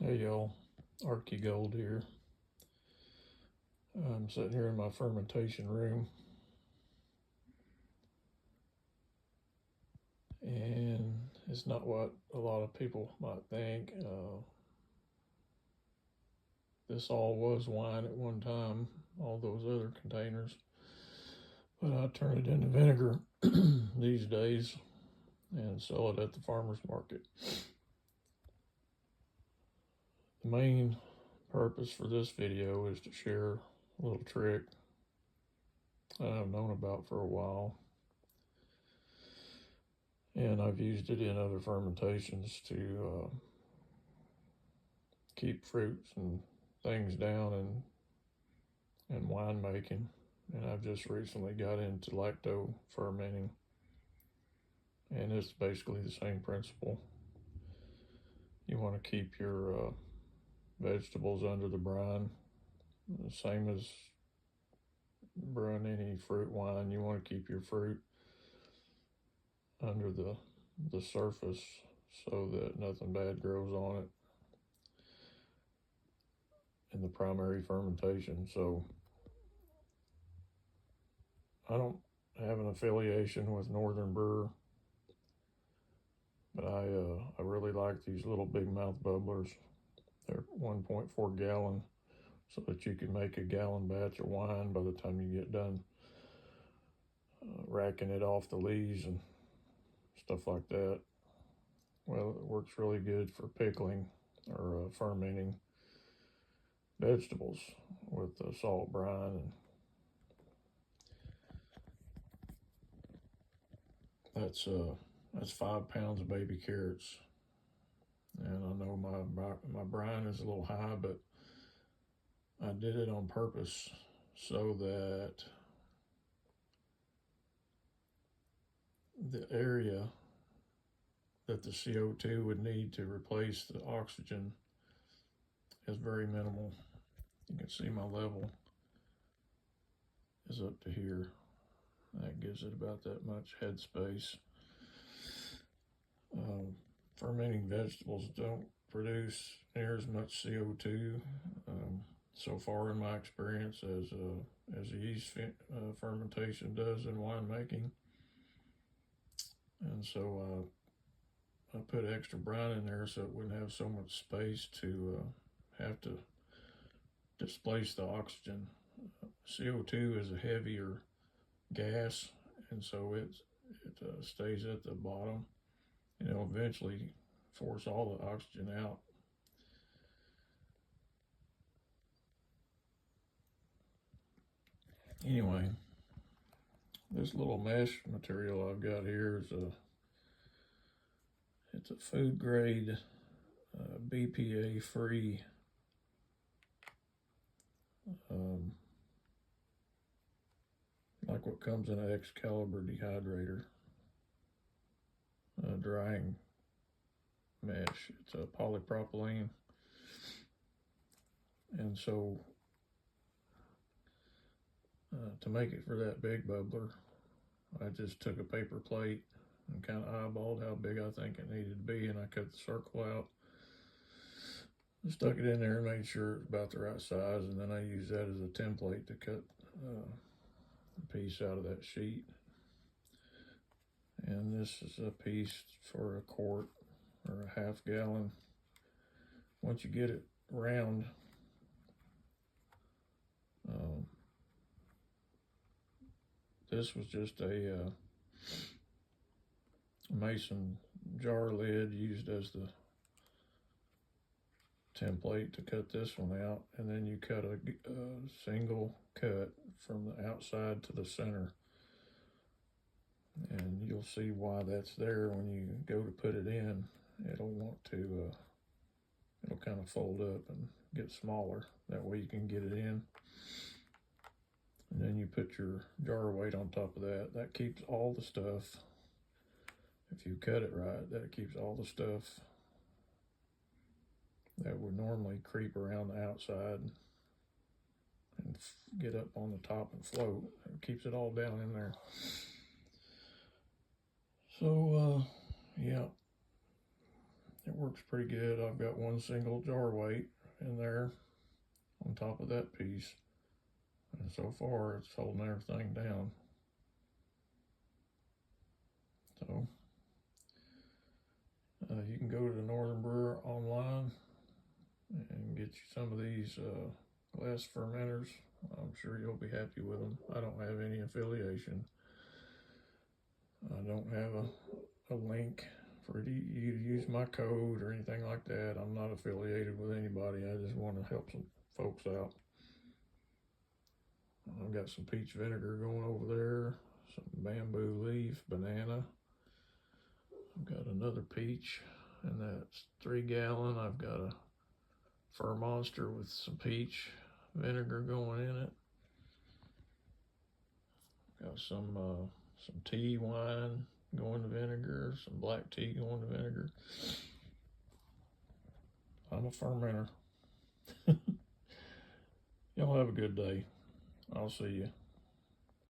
Hey y'all, Arky Gold here. I'm sitting here in my fermentation room, and it's not what a lot of people might think. This all was wine at one time, all those other containers, but I turn it into vinegar these days and sell it at the farmer's market. The main purpose for this video is to share a little trick I've known about for a while, and I've used it in other fermentations to keep fruits and things down and wine making. And I've just recently got into lacto fermenting, and it's basically the same principle. You want to keep your vegetables under the brine, the same as brewing any fruit wine. You want to keep your fruit under the surface so that nothing bad grows on it in the primary fermentation. So I don't have an affiliation with Northern Brewer, but I really like these little big mouth bubblers. They're 1.4 gallon, so that you can make a gallon batch of wine by the time you get done racking it off the lees and stuff like that. Well, it works really good for pickling or fermenting vegetables with salt brine, and that's 5 pounds of baby carrots. And I know my brine is a little high, but I did it on purpose so that the area that the CO2 would need to replace the oxygen is very minimal. You can see my level is up to here. That gives it about that much head space. Fermenting vegetables don't produce near as much CO2 so far in my experience as yeast fermentation does in winemaking. And so I put extra brine in there so it wouldn't have so much space to have to displace the oxygen. CO2 is a heavier gas, and so it stays at the bottom, and it'll eventually force all the oxygen out. Anyway, this little mesh material I've got here is it's a food grade BPA free like what comes in an Excalibur dehydrator drying mesh. It's a polypropylene, and so to make it for that big bubbler, I just took a paper plate and kind of eyeballed how big I think it needed to be, and I cut the circle out, stuck it in there and made sure it's about the right size, and then I used that as a template to cut a piece out of that sheet. And this is a piece for a quart or a half gallon. Once you get it round, this was just a mason jar lid used as the template to cut this one out, and then you cut a single cut from the outside to the center, and you'll see why that's there when you go to put it in. It'll want to it'll kind of fold up and get smaller, that way you can get it in. And then you put your jar weight on top of that. That keeps all the stuff, if you cut it right, that keeps all the stuff that would normally creep around the outside and get up on the top and float. It keeps it all down in there. So yeah, it works pretty good. I've got one single jar weight in there on top of that piece, and so far it's holding everything down. So you can go to the Northern Brewer online and get you some of these glass fermenters. I'm sure you'll be happy with them. I don't have any affiliation. I don't have a link for you to use my code or anything like that. I'm not affiliated with anybody. I just want to help some folks out. I've got some peach vinegar going over there, some bamboo leaf, banana. I've got another peach, and that's 3 gallon. I've got a Fur Monster with some peach vinegar going in it. Got some tea wine going to vinegar, some black tea going to vinegar. I'm a fermenter. Y'all have a good day. I'll see you.